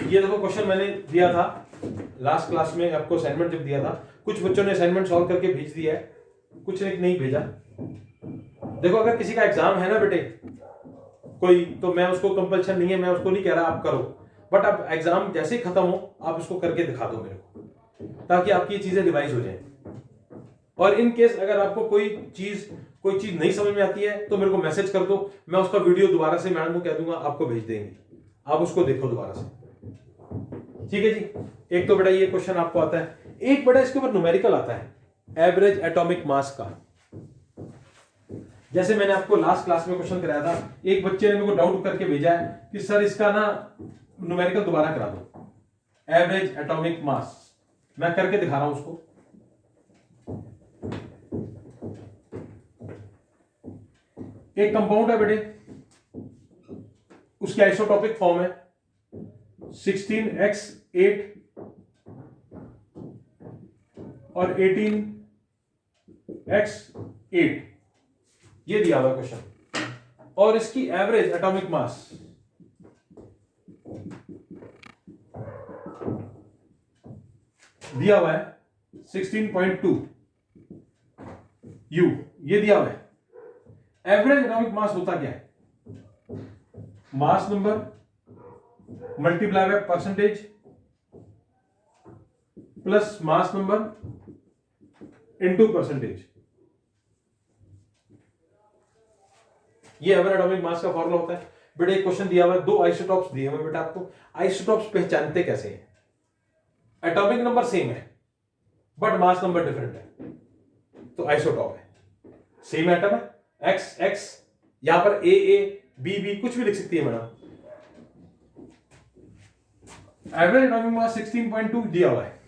ये देखो क्वेश्चन मैंने दिया था लास्ट क्लास में, आपको असाइनमेंट जब दिया था, कुछ बच्चों ने असाइनमेंट सॉल्व करके भेज दिया है, कुछ ने नहीं भेजा। देखो अगर किसी का एग्जाम है ना बेटे कोई, तो मैं उसको कंपल्शन नहीं है, मैं उसको नहीं कह रहा आप करो, बट अब एग्जाम जैसे ही खत्म हो आप इसको करके दिखा दो मेरे को, ताकि आपकी ये चीजें रिवाइज हो जाए। और इन केस अगर आपको कोई चीज नहीं समझ में आती है तो मेरे को मैसेज कर दो, मैं उसका वीडियो दोबारा से मैडम को कह दूंगा, आपको भेज देंगे, आप उसको देखो दोबारा से। ठीक है जी। एक तो बेटा ये क्वेश्चन आपको आता है, एक बेटा इसके ऊपर न्यूमेरिकल आता है, एवरेज एटॉमिक मास का। जैसे मैंने आपको लास्ट क्लास में क्वेश्चन कराया था, एक बच्चे ने मेरे को डाउट करके भेजा है कि सर इसका ना न्यूमेरिकल दोबारा करा दो, एवरेज एटॉमिक मास। मैं करके दिखा रहा हूं उसको। एक कंपाउंड है बेटे, उसकी आइसोटॉपिक फॉर्म है 16x8 और 18x8, ये दिया हुआ क्वेश्चन, और इसकी एवरेज एटॉमिक मास दिया हुआ है 16.2 U, ये दिया हुआ है। एवरेज एटॉमिक मास होता क्या है? Mass number multiply by percentage plus mass number into percentage, ये एवरेज एटॉमिक मास का फॉर्मूला होता है। बेटा एक क्वेश्चन दिया हुआ है, दो आइसोटॉप्स दिए हुए बेटा आपको, आइसोटॉप्स पहचानते कैसे हैं? एटॉमिक नंबर सेम है बट मास नंबर डिफरेंट है, तो आइसोटॉप है। सेम एटम है, एक्स एक्स, यहां पर ए ए बी बी कुछ भी लिख सकती है मैडम। एवरेज एटॉमिक मास 16.2 दिया हुआ है,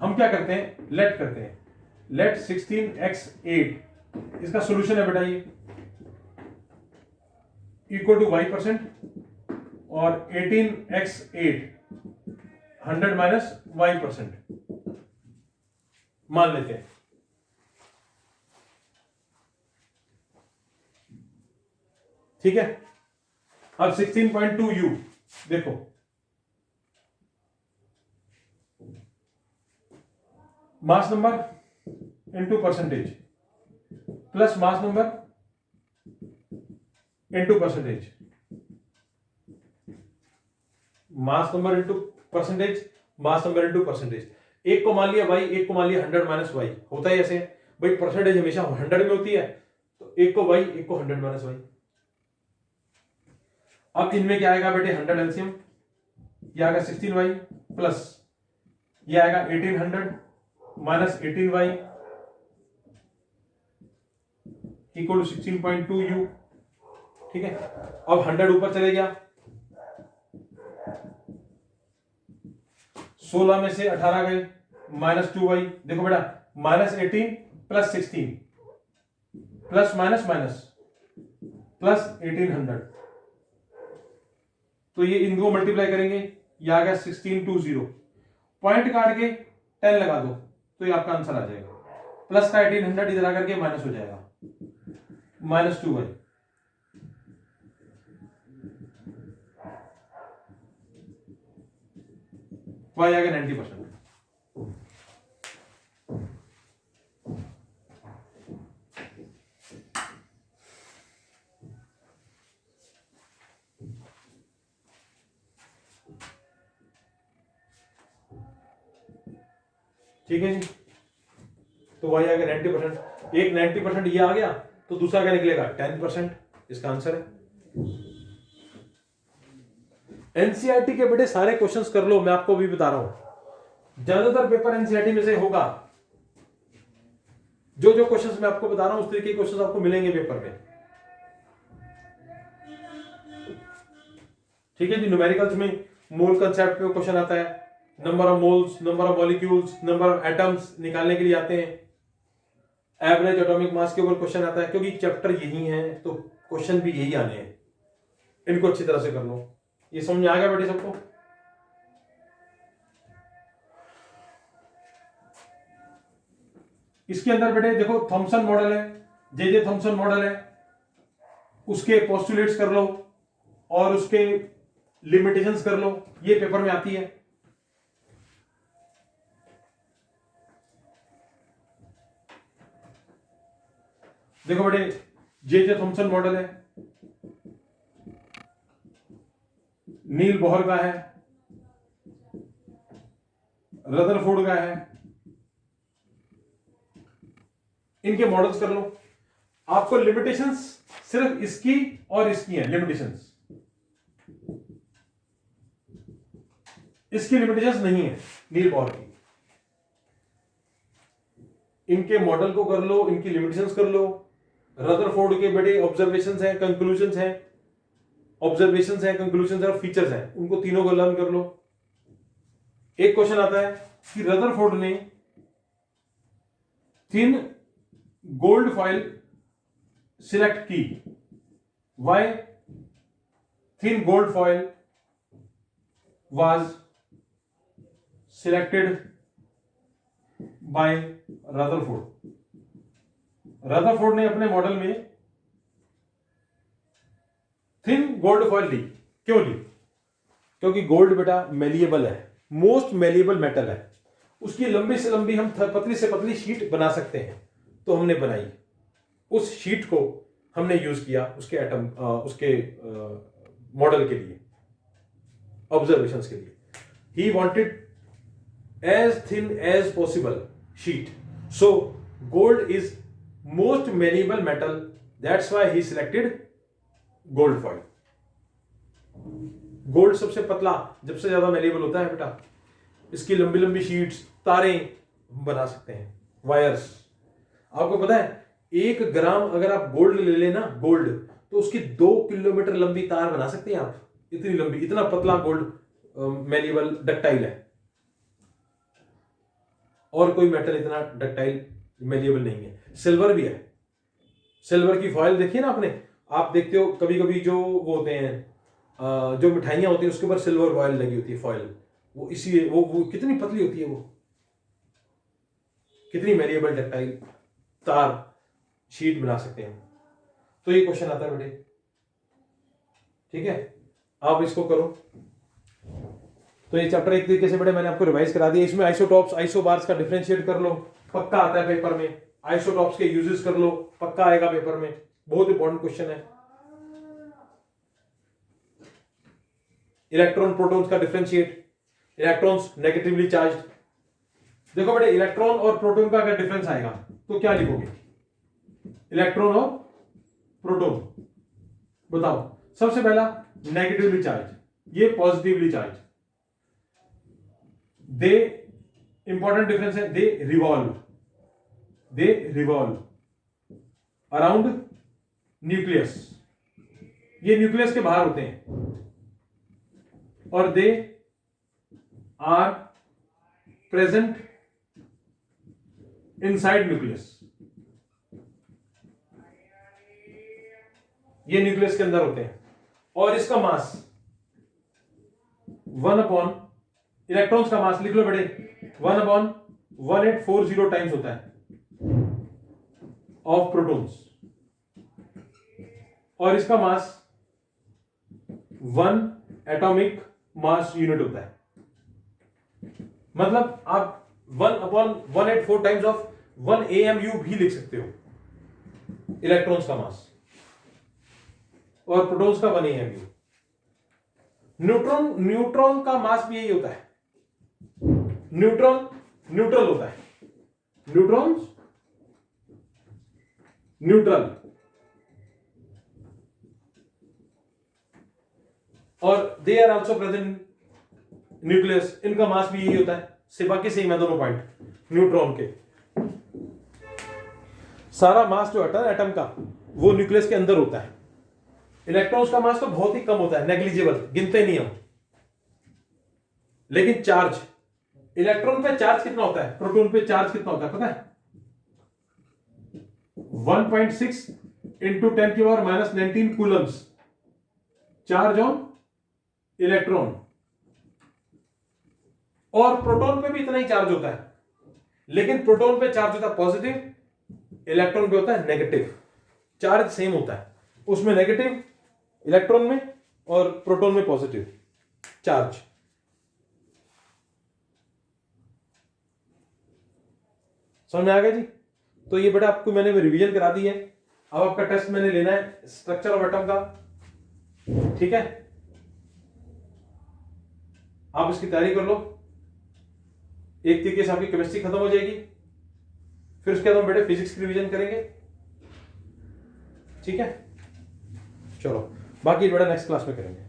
हम क्या करते हैं, लेट करते हैं, लेट 16x8, इसका सॉल्यूशन है बेटा ये इक्वल टू y% और 18x8 100 माइनस y% मान लेते हैं। ठीक है, अब 16.2u देखो, mass number into percentage plus mass number into percentage, mass number into percentage, mass number into percentage. एक को मान लिया y, एक को मान लिया 100 माइनस y, होता है ऐसे भाई, परसेंटेज हमेशा 100 में होती है, तो एक को y, एक को 100 माइनस y। अब इनमें क्या आएगा बेटे, 100 एलसीएम, ये आएगा 16y प्लस ये आएगा 1800 minus 18y equal to 16.2u। ठीक है, अब 100 ऊपर चले गया, 16 में से 18 गए, माइनस 2y, देखो बेटा minus 18 plus 16 plus minus minus plus 1800, तो ये इनको मल्टीप्लाई करेंगे, ये आ गया 1620, पॉइंट काट के 10 लगा दो तो ये आपका आंसर आ जाएगा। प्लस का 1800 इधर आकर के माइनस हो जाएगा, माइनस 2y, y आ गया 90%। ठीक है जी, तो y आ गया 90%, एक 90% ये आ गया तो दूसरा क्या निकलेगा 10%, इसका आंसर है। एनसीईआरटी के बेटे सारे क्वेश्चंस कर लो, मैं आपको भी बता रहा हूं, ज्यादातर पेपर एनसीईआरटी में से होगा, जो जो क्वेश्चंस मैं आपको बता रहा हूं उस तरीके के क्वेश्चंस आपको मिलेंगे पेपर में। ठीक है जी, न्यूमेरिकल्स में मोल कंसेप्ट पे क्वेश्चन आता है, number of moles, number of molecules, number of atoms निकालने के लिए आते हैं। एवरेज एटॉमिक मास के ऊपर क्वेश्चन आता है, क्योंकि चैप्टर यही है तो क्वेश्चन भी यही आने हैं, इनको अच्छी तरह से कर लो। ये समझ में आ गया बेटे सबको? इसके अंदर बेटे देखो थॉमसन मॉडल है, जे थॉमसन मॉडल है, उसके पोस्टुलेट्स कर लो और उसके लिमिटेशंस कर लो, ये पेपर में आती है। देखो बेटे, जे थॉमसन मॉडल है, नील बोहर का है, रदरफोर्ड का है, इनके मॉडल्स कर लो। आपको लिमिटेशंस सिर्फ इसकी और इसकी है, लिमिटेशंस, इसकी लिमिटेशंस नहीं है नील बोहर की। इनके मॉडल को कर लो, इनकी लिमिटेशंस कर लो। रदरफोर्ड के बड़े ऑब्जर्वेशंस हैं, कंक्लूजन्स हैं, ऑब्जर्वेशंस हैं, कंक्लूजन्स हैं और फीचर्स हैं, उनको तीनों को लर्न कर लो। एक क्वेश्चन आता है कि रदरफोर्ड ने थिन गोल्ड फॉइल सिलेक्ट की, why thin gold foil was selected by Rutherford. Rutherford ने अपने मॉडल में थिन गोल्ड फॉइल ली, क्यों ली? क्योंकि गोल्ड बेटा मेलिएबल है, मोस्ट मेलिएबल मेटल है, उसकी लंबी से लंबी हम पतली से पतली शीट बना सकते हैं, तो हमने बनाई। उस शीट को हमने यूज किया उसके एटम उसके मॉडल के लिए, ऑब्जर्वेशंस के लिए। He wanted as thin as possible sheet, so gold is most malleable metal, that's why he selected gold foil. Gold सबसे पतला, जब से ज्यादा मेलिएबल होता है बेटा, इसकी लंबी लंबी शीट्स, तारें बना सकते हैं, वायर्स। आपको पता है 1 ग्राम अगर आप गोल्ड ले लेना, गोल्ड, तो उसकी 2 किलोमीटर लंबी तार बना सकते हैं आप, इतनी लंबी, इतना पतला गोल्ड मेलिएबल डक्टाइल है। और कोई मेटल इतना डक्टाइल मेलिएबल नहीं है। सिल्वर भी है, सिल्वर की फॉइल देखिए ना आपने, आप देखते हो कभी कभी जो वो होते हैं जो मिठाइयां होती है उसके ऊपर सिल्वर फॉइल लगी होती है, फॉइल, वो इसीलिए वो कितनी पतली होती है, वो कितनी मेलिएबल डक्टाइल तार शीट बना सकते हैं। तो ये क्वेश्चन आता है बेटे, ठीक है, आप इसको करो। तो ये चैप्टर एक तरीके से बेटे मैंने आपको रिवाइज करा दिया। इसमें आइसोटॉप्स, आइसोबार्स का डिफरेंशिएट कर लो, पक्का आता है पेपर में। आइसोटॉप्स के यूजेस कर लो, पक्का आएगा पेपर में, बहुत इंपॉर्टेंट क्वेश्चन है। इलेक्ट्रॉन प्रोटॉन्स का डिफरेंशिएट, इलेक्ट्रॉन्स नेगेटिवली चार्ज्ड। देखो बेटे, इलेक्ट्रॉन और प्रोटॉन का अगर डिफरेंस आएगा तो क्या लिखोगे? इलेक्ट्रॉन और प्रोटॉन, बताओ। सबसे पहला नेगेटिवली चार्ज, ये positively charge. They, important difference है, दे रिवॉल्व अराउंड न्यूक्लियस, ये न्यूक्लियस के बाहर होते हैं, और they are present inside nucleus, ये न्यूक्लियस के अंदर होते हैं। और इसका मास 1/, इलेक्ट्रॉन्स का मास लिख लो बेटे, 1/1840 टाइम्स होता है ऑफ प्रोटॉन्स, और इसका मास 1 एटॉमिक मास यूनिट होता है। मतलब आप 1/184 टाइम्स ऑफ 1 AMU भी लिख सकते हो, इलेक्ट्रॉन्स का मास, और प्रोटॉन्स का 1 AMU। न्यूट्रॉन का मास भी यही होता है। न्यूट्रॉन न्यूट्रल होता है, न्यूट्रॉन्स न्यूट्रल, और they are also present nucleus, इनका मास भी यही होता है। बाकी सेम है दोनों पॉइंट न्यूट्रॉन के। सारा मास जो होता है एटम का, वो न्यूक्लियस के अंदर होता है। इलेक्ट्रॉन्स का मास तो बहुत ही कम होता है, नेग्लिजिबल, गिनते नहीं हम। लेकिन चार्ज, इलेक्ट्रॉन पे चार्ज कितना होता है, प्रोटॉन पे चार्ज कितना होता है पता है? 1.6 into 10⁻⁻19 Coulomb's charge on electron. और प्रोटॉन पे भी इतना ही चार्ज होता है, लेकिन प्रोटॉन पे चार्ज होता है पॉजिटिव, इलेक्ट्रॉन पे होता है नेगेटिव। चार्ज सेम होता है, उसमें नेगेटिव इलेक्ट्रॉन में और प्रोटॉन में पॉजिटिव। चार्ज। समझ में आ गया जी? तो ये बेटा आपको मैंने रिवीजन करा दी है। अब आपका टेस्ट मैंने लेना है स्ट्रक्चर ऑफ एटम का, ठीक है? आप इसकी तैयारी कर लो, एक तरीके से आपकी केमिस्ट्री खत्म हो जाएगी, फिर उसके बाद हम बेटे फिजिक्स की रिवीजन करेंगे, ठीक है? चलो बाकी बेटा नेक्स्ट क्लास में करेंगे।